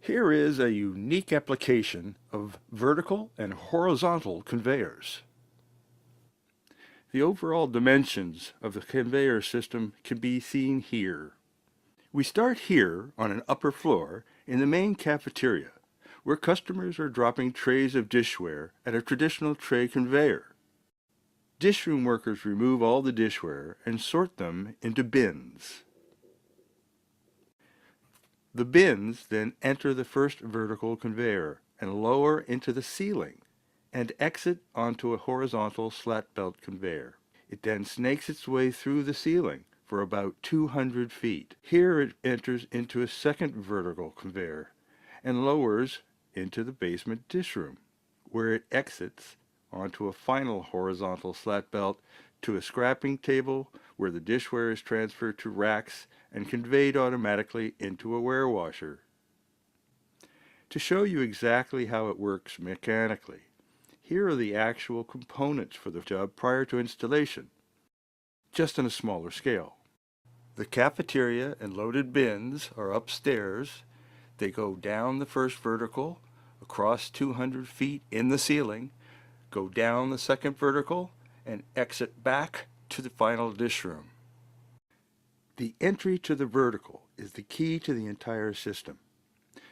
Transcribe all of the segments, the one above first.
Here is a unique application of vertical and horizontal conveyors. The overall dimensions of the conveyor system can be seen here. We start here on an upper floor in the main cafeteria, where customers are dropping trays of dishware at a traditional tray conveyor. Dishroom workers remove all the dishware and sort them into bins. The bins then enter the first vertical conveyor and lower into the ceiling and exit onto a horizontal slat belt conveyor. It then snakes its way through the ceiling for about 200 feet. Here it enters into a second vertical conveyor and lowers into the basement dishroom, where it exits onto a final horizontal slat belt to a scrapping table where the dishware is transferred to racks and conveyed automatically into a warewasher. To show you exactly how it works mechanically, here are the actual components for the job prior to installation, just on a smaller scale. The cafeteria and loaded bins are upstairs. They go down the first vertical, across 200 feet in the ceiling, go down the second vertical, and exit back to the final dish room. The entry to the vertical is the key to the entire system.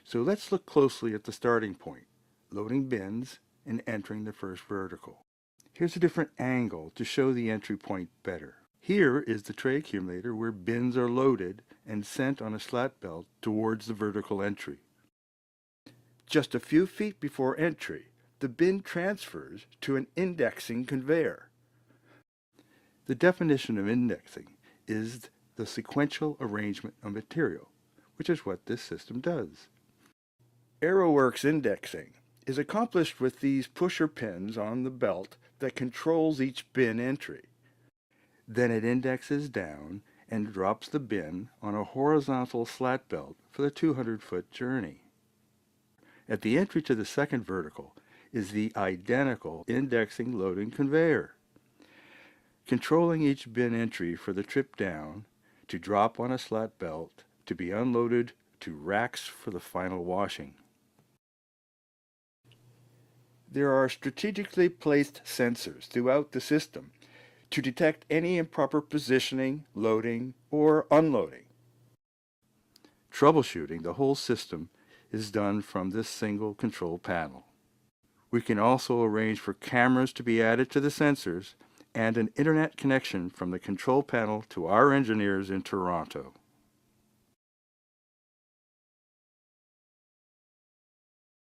So let's look closely at the starting point, loading bins and entering the first vertical. Here's a different angle to show the entry point better. Here is the tray accumulator where bins are loaded and sent on a slat belt towards the vertical entry. Just a few feet before entry, the bin transfers to an indexing conveyor. The definition of indexing is the sequential arrangement of material, which is what this system does. Aerowerks indexing is accomplished with these pusher pins on the belt that controls each bin entry. Then it indexes down and drops the bin on a horizontal slat belt for the 200-foot journey. At the entry to the second vertical is the identical indexing loading conveyor, controlling each bin entry for the trip down, to drop on a slat belt, to be unloaded to racks for the final washing. There are strategically placed sensors throughout the system to detect any improper positioning, loading, or unloading. Troubleshooting the whole system is done from this single control panel. We can also arrange for cameras to be added to the sensors and an internet connection from the control panel to our engineers in Toronto.